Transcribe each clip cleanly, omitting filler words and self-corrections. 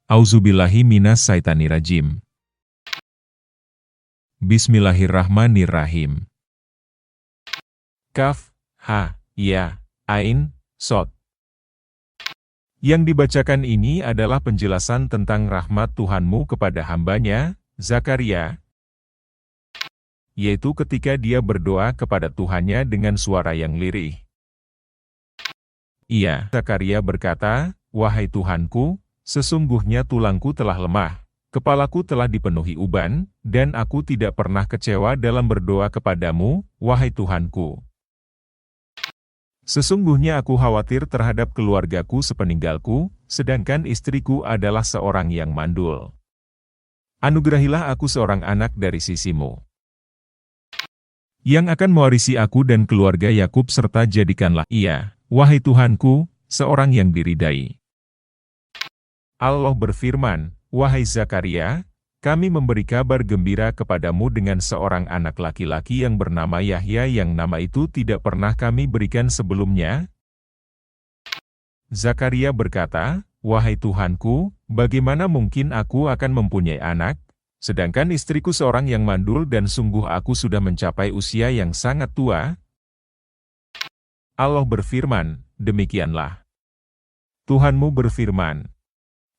Auzubillahi minas syaitanirrajim. Bismillahirrahmanirrahim. Kaf, Ha, Ya, Ain, Shod. Yang dibacakan ini adalah penjelasan tentang rahmat Tuhanmu kepada hambanya, Zakaria, yaitu ketika dia berdoa kepada Tuhannya dengan suara yang lirih. Zakaria berkata, "Wahai Tuhanku, sesungguhnya tulangku telah lemah, kepalaku telah dipenuhi uban, dan aku tidak pernah kecewa dalam berdoa kepadamu, wahai Tuhanku. Sesungguhnya aku khawatir terhadap keluargaku sepeninggalku, sedangkan istriku adalah seorang yang mandul. Anugerahilah aku seorang anak dari sisimu, yang akan mewarisi aku dan keluarga Yakub, serta jadikanlah ia, wahai Tuhanku, seorang yang diridai." Allah berfirman, "Wahai Zakaria, kami memberi kabar gembira kepadamu dengan seorang anak laki-laki yang bernama Yahya, yang nama itu tidak pernah kami berikan sebelumnya." Zakaria berkata, "Wahai Tuhanku, bagaimana mungkin aku akan mempunyai anak, sedangkan istriku seorang yang mandul dan sungguh aku sudah mencapai usia yang sangat tua?" Allah berfirman, "Demikianlah. Tuhanmu berfirman,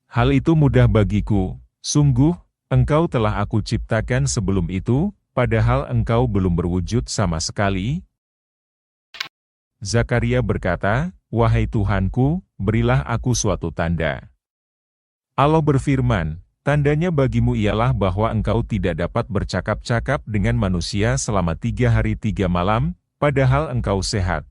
hal itu mudah bagiku, sungguh, engkau telah aku ciptakan sebelum itu, padahal engkau belum berwujud sama sekali." Zakaria berkata, "Wahai Tuhanku, berilah aku suatu tanda." Allah berfirman, "Tandanya bagimu ialah bahwa engkau tidak dapat bercakap-cakap dengan manusia selama 3 hari 3 malam, padahal engkau sehat."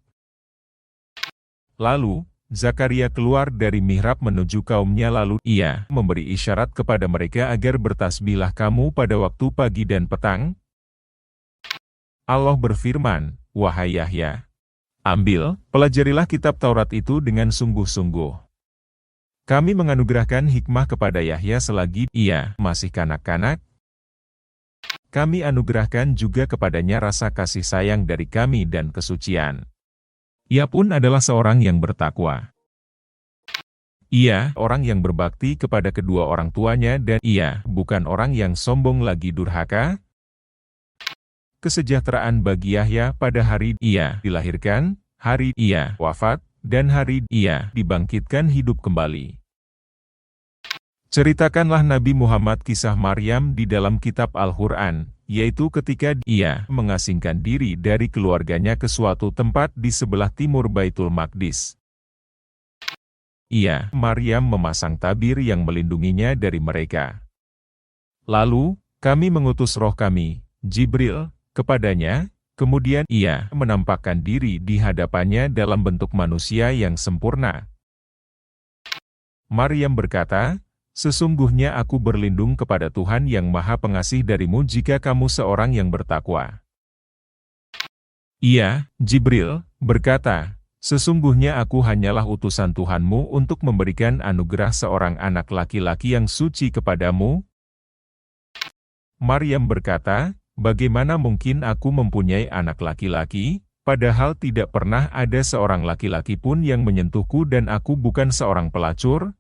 Lalu, Zakaria keluar dari mihrab menuju kaumnya, lalu ia memberi isyarat kepada mereka agar bertasbihlah kamu pada waktu pagi dan petang. Allah berfirman, "Wahai Yahya, ambil, pelajarilah kitab Taurat itu dengan sungguh-sungguh. Kami menganugerahkan hikmah kepada Yahya selagi ia masih kanak-kanak. Kami anugerahkan juga kepadanya rasa kasih sayang dari kami dan kesucian. Ia pun adalah seorang yang bertakwa. Ia orang yang berbakti kepada kedua orang tuanya dan ia bukan orang yang sombong lagi durhaka." Kesejahteraan bagi Yahya pada hari ia dilahirkan, hari ia wafat, dan hari ia dibangkitkan hidup kembali. Ceritakanlah Nabi Muhammad kisah Maryam di dalam kitab Al-Quran, yaitu ketika ia mengasingkan diri dari keluarganya ke suatu tempat di sebelah timur Baitul Maqdis. Maryam memasang tabir yang melindunginya dari mereka. Lalu, kami mengutus roh kami, Jibril, kepadanya, kemudian ia menampakkan diri di hadapannya dalam bentuk manusia yang sempurna. Maryam berkata, "Sesungguhnya aku berlindung kepada Tuhan yang Maha Pengasih darimu jika kamu seorang yang bertakwa." Jibril, berkata, "Sesungguhnya aku hanyalah utusan Tuhanmu untuk memberikan anugerah seorang anak laki-laki yang suci kepadamu." Maryam berkata, "Bagaimana mungkin aku mempunyai anak laki-laki, padahal tidak pernah ada seorang laki-laki pun yang menyentuhku dan aku bukan seorang pelacur?"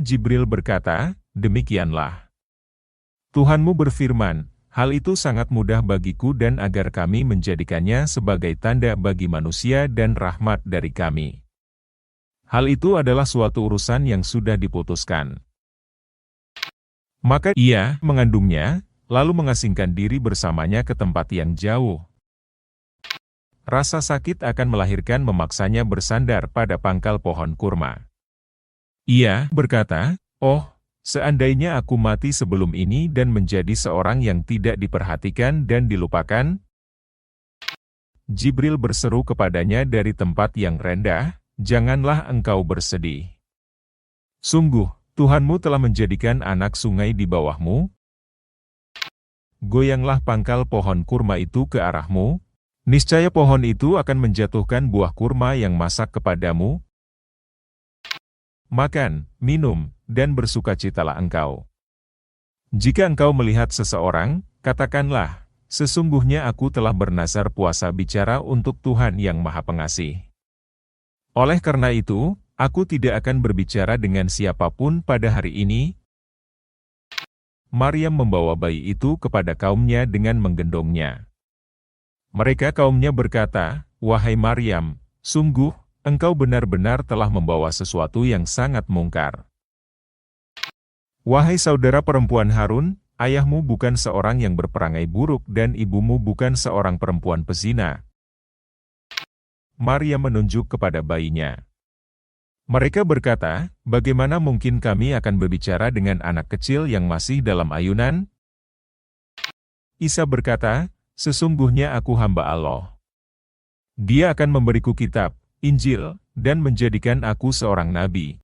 Jibril berkata, "Demikianlah. Tuhanmu berfirman, hal itu sangat mudah bagiku dan agar kami menjadikannya sebagai tanda bagi manusia dan rahmat dari kami. Hal itu adalah suatu urusan yang sudah diputuskan." Maka ia mengandungnya, lalu mengasingkan diri bersamanya ke tempat yang jauh. Rasa sakit akan melahirkan memaksanya bersandar pada pangkal pohon kurma. Ia berkata, "Oh, seandainya aku mati sebelum ini dan menjadi seorang yang tidak diperhatikan dan dilupakan." Jibril berseru kepadanya dari tempat yang rendah, "Janganlah engkau bersedih. Sungguh, Tuhanmu telah menjadikan anak sungai di bawahmu. Goyanglah pangkal pohon kurma itu ke arahmu, niscaya pohon itu akan menjatuhkan buah kurma yang masak kepadamu. Makan, minum, dan bersukacitalah engkau. Jika engkau melihat seseorang, katakanlah, sesungguhnya aku telah bernazar puasa bicara untuk Tuhan yang Maha Pengasih. Oleh karena itu, Aku tidak akan berbicara dengan siapapun pada hari ini. Maryam membawa bayi itu kepada kaumnya dengan menggendongnya. Mereka kaumnya berkata, "Wahai Maryam, sungguh, engkau benar-benar telah membawa sesuatu yang sangat mungkar. Wahai saudara perempuan Harun, ayahmu bukan seorang yang berperangai buruk dan ibumu bukan seorang perempuan pezina." Maryam menunjuk kepada bayinya. Mereka berkata, "Bagaimana mungkin kami akan berbicara dengan anak kecil yang masih dalam ayunan?" Isa berkata, "Sesungguhnya aku hamba Allah. Dia akan memberiku kitab, Injil, dan menjadikan aku seorang nabi.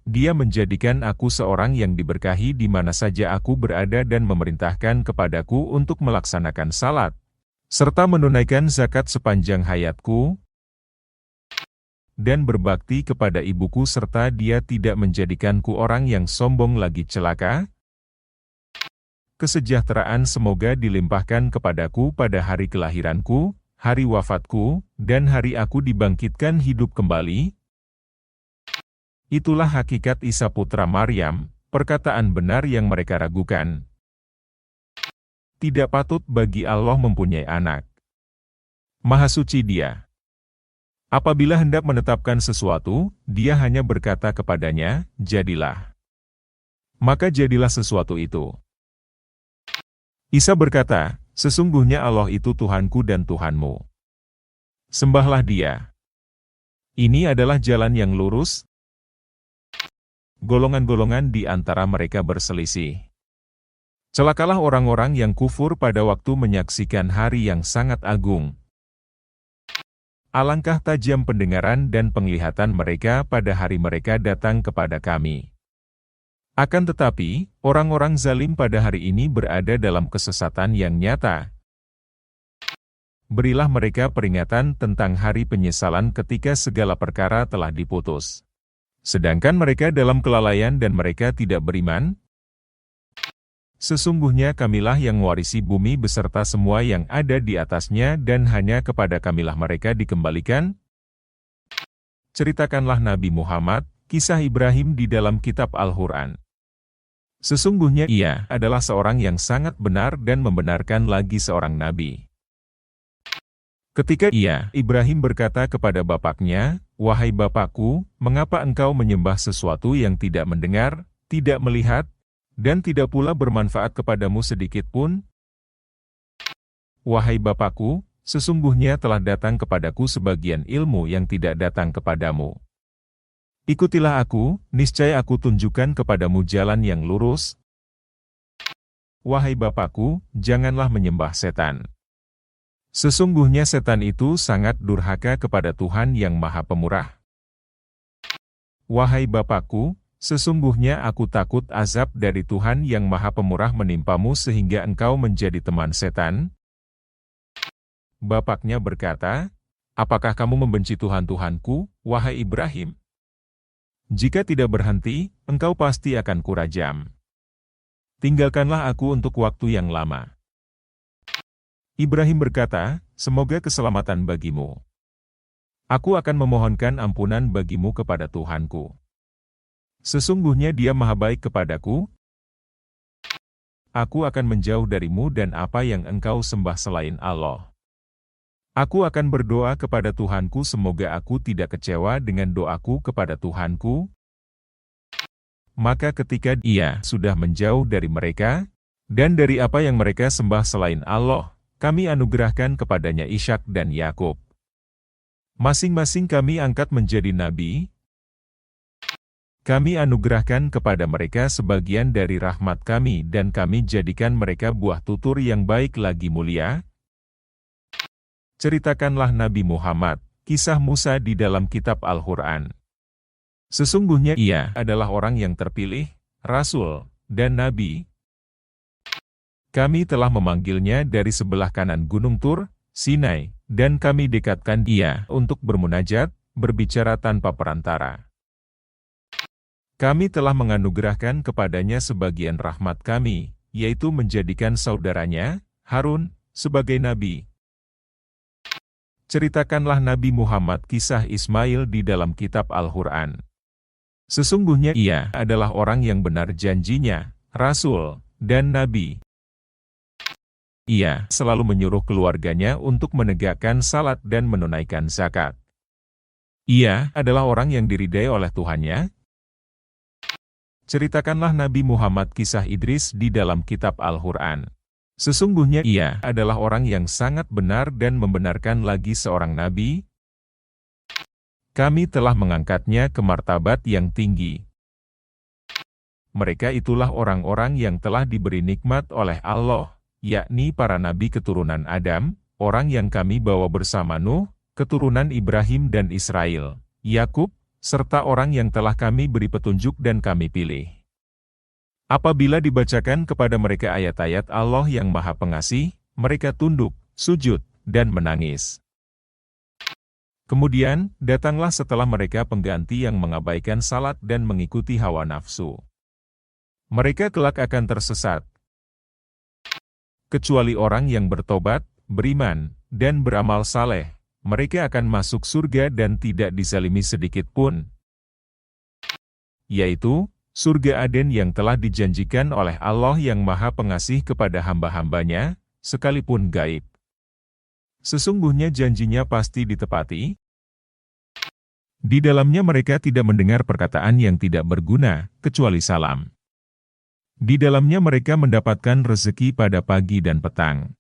Dia menjadikan aku seorang yang diberkahi di mana saja aku berada dan memerintahkan kepadaku untuk melaksanakan salat, serta menunaikan zakat sepanjang hayatku, dan berbakti kepada ibuku serta dia tidak menjadikanku orang yang sombong lagi celaka. Kesejahteraan semoga dilimpahkan kepadaku pada hari kelahiranku, hari wafatku, dan hari aku dibangkitkan hidup kembali." Itulah hakikat Isa putra Maryam, perkataan benar yang mereka ragukan. Tidak patut bagi Allah mempunyai anak. Maha suci Dia. Apabila hendak menetapkan sesuatu, Dia hanya berkata kepadanya, "Jadilah." Maka jadilah sesuatu itu. Isa berkata, "Sesungguhnya Allah itu Tuhanku dan Tuhanmu. Sembahlah Dia. Ini adalah jalan yang lurus." Golongan-golongan di antara mereka berselisih. Celakalah orang-orang yang kufur pada waktu menyaksikan hari yang sangat agung. Alangkah tajam pendengaran dan penglihatan mereka pada hari mereka datang kepada kami. Akan tetapi, orang-orang zalim pada hari ini berada dalam kesesatan yang nyata. Berilah mereka peringatan tentang hari penyesalan ketika segala perkara telah diputus. Sedangkan mereka dalam kelalaian dan mereka tidak beriman. Sesungguhnya kamilah yang mewarisi bumi beserta semua yang ada di atasnya dan hanya kepada kamilah mereka dikembalikan. Ceritakanlah Nabi Muhammad, kisah Ibrahim di dalam kitab Al-Quran. Sesungguhnya ia adalah seorang yang sangat benar dan membenarkan lagi seorang nabi. Ketika Ibrahim berkata kepada bapaknya, "Wahai bapakku, mengapa engkau menyembah sesuatu yang tidak mendengar, tidak melihat, dan tidak pula bermanfaat kepadamu sedikit pun? Wahai bapakku, sesungguhnya telah datang kepadaku sebagian ilmu yang tidak datang kepadamu. Ikutilah aku, niscaya aku tunjukkan kepadamu jalan yang lurus. Wahai bapakku, janganlah menyembah setan. Sesungguhnya setan itu sangat durhaka kepada Tuhan yang Maha Pemurah. Wahai bapakku, sesungguhnya aku takut azab dari Tuhan yang Maha Pemurah menimpamu sehingga engkau menjadi teman setan." Bapaknya berkata, "Apakah kamu membenci Tuhan-Tuhanku, wahai Ibrahim? Jika tidak berhenti, engkau pasti akan kurajam. Tinggalkanlah aku untuk waktu yang lama." Ibrahim berkata, "Semoga keselamatan bagimu. Aku akan memohonkan ampunan bagimu kepada Tuhanku. Sesungguhnya Dia Maha Baik kepadaku. Aku akan menjauh darimu dan apa yang engkau sembah selain Allah. Aku akan berdoa kepada Tuhanku semoga aku tidak kecewa dengan doaku kepada Tuhanku." Maka ketika ia sudah menjauh dari mereka, dan dari apa yang mereka sembah selain Allah, kami anugerahkan kepadanya Ishak dan Yakub. Masing-masing kami angkat menjadi nabi. Kami anugerahkan kepada mereka sebagian dari rahmat kami dan kami jadikan mereka buah tutur yang baik lagi mulia. Ceritakanlah Nabi Muhammad, kisah Musa di dalam kitab Al-Quran. Sesungguhnya ia adalah orang yang terpilih, rasul, dan nabi. Kami telah memanggilnya dari sebelah kanan Gunung Tur, Sinai, dan kami dekatkan dia untuk bermunajat, berbicara tanpa perantara. Kami telah menganugerahkan kepadanya sebagian rahmat kami, yaitu menjadikan saudaranya, Harun, sebagai nabi. Ceritakanlah Nabi Muhammad kisah Ismail di dalam kitab Al-Quran. Sesungguhnya ia adalah orang yang benar janjinya, Rasul, dan Nabi. Ia selalu menyuruh keluarganya untuk menegakkan salat dan menunaikan zakat. Ia adalah orang yang diridai oleh Tuhannya. Ceritakanlah Nabi Muhammad kisah Idris di dalam kitab Al-Quran. Sesungguhnya ia adalah orang yang sangat benar dan membenarkan lagi seorang nabi. Kami telah mengangkatnya ke martabat yang tinggi. Mereka itulah orang-orang yang telah diberi nikmat oleh Allah, yakni para nabi keturunan Adam, orang yang kami bawa bersama Nuh, keturunan Ibrahim dan Israel, Yakub, serta orang yang telah kami beri petunjuk dan kami pilih. Apabila dibacakan kepada mereka ayat-ayat Allah yang Maha Pengasih, mereka tunduk, sujud, dan menangis. Kemudian, datanglah setelah mereka pengganti yang mengabaikan salat dan mengikuti hawa nafsu. Mereka kelak akan tersesat. Kecuali orang yang bertobat, beriman, dan beramal saleh, mereka akan masuk surga dan tidak dizalimi sedikit pun. Yaitu, surga Aden yang telah dijanjikan oleh Allah yang Maha Pengasih kepada hamba-hambanya, sekalipun gaib. Sesungguhnya janjinya pasti ditepati. Di dalamnya mereka tidak mendengar perkataan yang tidak berguna, kecuali salam. Di dalamnya mereka mendapatkan rezeki pada pagi dan petang.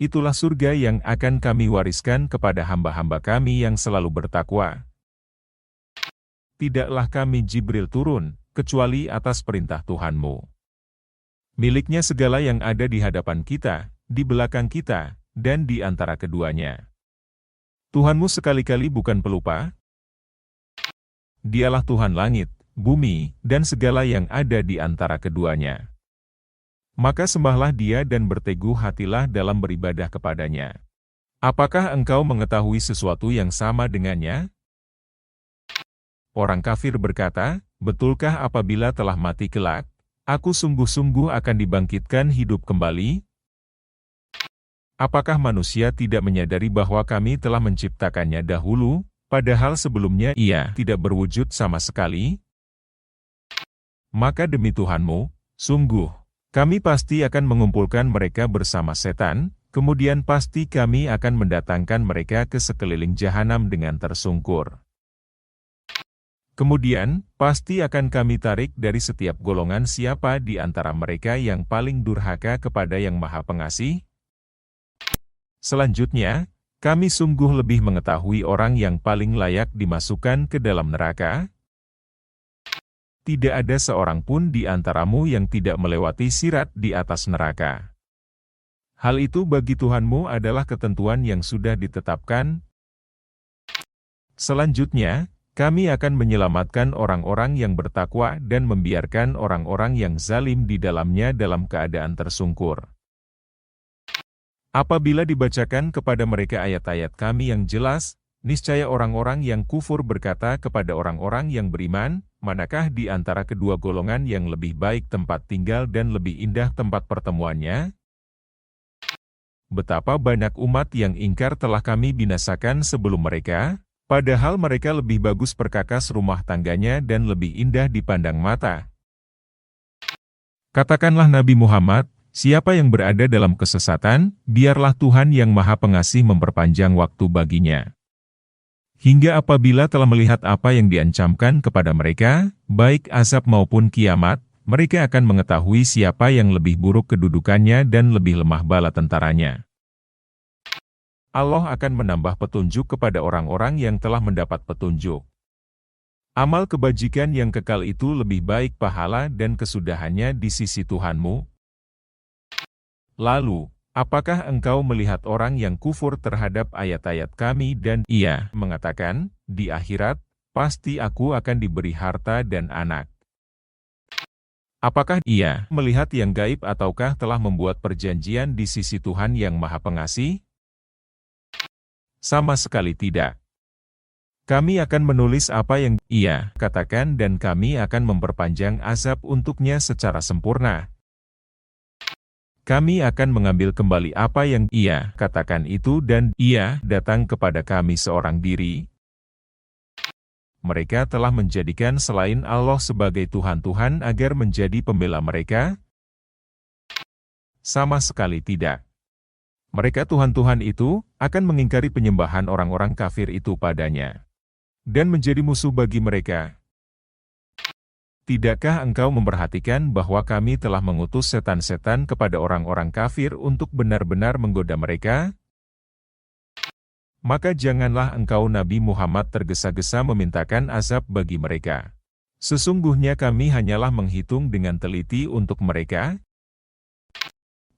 Itulah surga yang akan kami wariskan kepada hamba-hamba kami yang selalu bertakwa. Tidaklah kami Jibril turun, kecuali atas perintah Tuhanmu. Miliknya segala yang ada di hadapan kita, di belakang kita, dan di antara keduanya. Tuhanmu sekali-kali bukan pelupa. Dialah Tuhan langit, bumi, dan segala yang ada di antara keduanya. Maka sembahlah Dia dan berteguh hatilah dalam beribadah kepadanya. Apakah engkau mengetahui sesuatu yang sama dengannya? Orang kafir berkata, betulkah apabila telah mati kelak, aku sungguh-sungguh akan dibangkitkan hidup kembali? Apakah manusia tidak menyadari bahwa kami telah menciptakannya dahulu, padahal sebelumnya ia tidak berwujud sama sekali? Maka demi Tuhanmu, sungguh, kami pasti akan mengumpulkan mereka bersama setan, kemudian pasti kami akan mendatangkan mereka ke sekeliling jahanam dengan tersungkur. Kemudian, pasti akan kami tarik dari setiap golongan siapa di antara mereka yang paling durhaka kepada Yang Maha Pengasih. Selanjutnya, kami sungguh lebih mengetahui orang yang paling layak dimasukkan ke dalam neraka. Tidak ada seorang pun di antaramu yang tidak melewati sirat di atas neraka. Hal itu bagi Tuhanmu adalah ketentuan yang sudah ditetapkan. Selanjutnya, kami akan menyelamatkan orang-orang yang bertakwa dan membiarkan orang-orang yang zalim di dalamnya dalam keadaan tersungkur. Apabila dibacakan kepada mereka ayat-ayat kami yang jelas, niscaya orang-orang yang kufur berkata kepada orang-orang yang beriman, manakah di antara kedua golongan yang lebih baik tempat tinggal dan lebih indah tempat pertemuannya? Betapa banyak umat yang ingkar telah kami binasakan sebelum mereka, padahal mereka lebih bagus perkakas rumah tangganya dan lebih indah dipandang mata. Katakanlah Nabi Muhammad, siapa yang berada dalam kesesatan, biarlah Tuhan yang Maha Pengasih memperpanjang waktu baginya. Hingga apabila telah melihat apa yang diancamkan kepada mereka, baik azab maupun kiamat, mereka akan mengetahui siapa yang lebih buruk kedudukannya dan lebih lemah bala tentaranya. Allah akan menambah petunjuk kepada orang-orang yang telah mendapat petunjuk. Amal kebajikan yang kekal itu lebih baik pahala dan kesudahannya di sisi Tuhanmu. Lalu, apakah engkau melihat orang yang kufur terhadap ayat-ayat kami dan ia mengatakan, di akhirat, pasti aku akan diberi harta dan anak. Apakah ia melihat yang gaib ataukah telah membuat perjanjian di sisi Tuhan yang Maha Pengasih? Sama sekali tidak. Kami akan menulis apa yang ia katakan dan kami akan memperpanjang azab untuknya secara sempurna. kami akan mengambil kembali apa yang ia katakan itu dan ia datang kepada kami seorang diri. Mereka telah menjadikan selain Allah sebagai Tuhan-Tuhan agar menjadi pembela mereka? Sama sekali tidak. Mereka Tuhan-Tuhan itu akan mengingkari penyembahan orang-orang kafir itu padanya dan menjadi musuh bagi mereka. Tidakkah engkau memperhatikan bahwa kami telah mengutus setan-setan kepada orang-orang kafir untuk benar-benar menggoda mereka? Maka janganlah engkau Nabi Muhammad tergesa-gesa memintakan azab bagi mereka. Sesungguhnya kami hanyalah menghitung dengan teliti untuk mereka.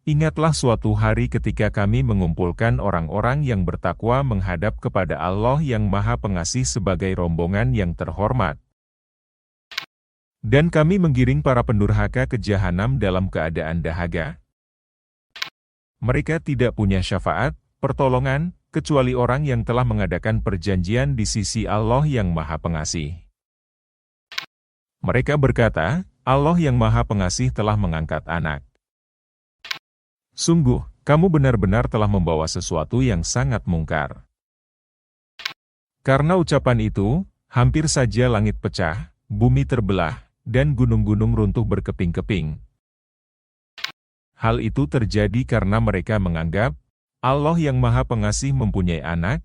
Ingatlah suatu hari ketika kami mengumpulkan orang-orang yang bertakwa menghadap kepada Allah yang Maha Pengasih sebagai rombongan yang terhormat. Dan kami menggiring para pendurhaka ke jahanam dalam keadaan dahaga. Mereka tidak punya syafaat, pertolongan, kecuali orang yang telah mengadakan perjanjian di sisi Allah yang Maha Pengasih. Mereka berkata, Allah yang Maha Pengasih telah mengangkat anak. Sungguh, kamu benar-benar telah membawa sesuatu yang sangat mungkar. Karena ucapan itu, hampir saja langit pecah, bumi terbelah, dan gunung-gunung runtuh berkeping-keping. Hal itu terjadi karena mereka menganggap, Allah yang Maha Pengasih mempunyai anak.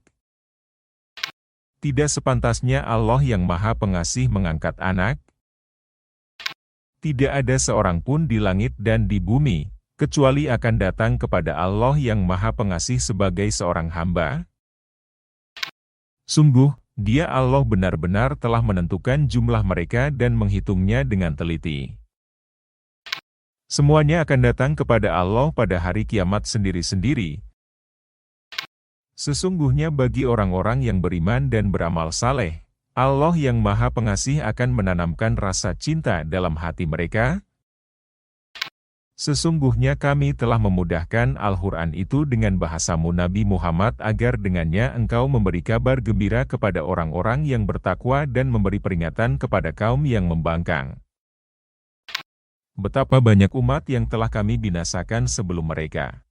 Tidak sepantasnya Allah yang Maha Pengasih mengangkat anak. Tidak ada seorang pun di langit dan di bumi, kecuali akan datang kepada Allah yang Maha Pengasih sebagai seorang hamba. Sungguh, Dia Allah benar-benar telah menentukan jumlah mereka dan menghitungnya dengan teliti. Semuanya akan datang kepada Allah pada hari kiamat sendiri-sendiri. Sesungguhnya bagi orang-orang yang beriman dan beramal saleh, Allah yang Maha Pengasih akan menanamkan rasa cinta dalam hati mereka. Sesungguhnya kami telah memudahkan Al-Quran itu dengan bahasamu Nabi Muhammad agar dengannya engkau memberi kabar gembira kepada orang-orang yang bertakwa dan memberi peringatan kepada kaum yang membangkang. Betapa banyak umat yang telah kami binasakan sebelum mereka.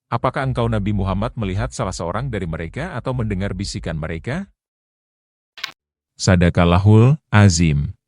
Apakah engkau Nabi Muhammad melihat salah seorang dari mereka atau mendengar bisikan mereka? Sadaqallahul Azim.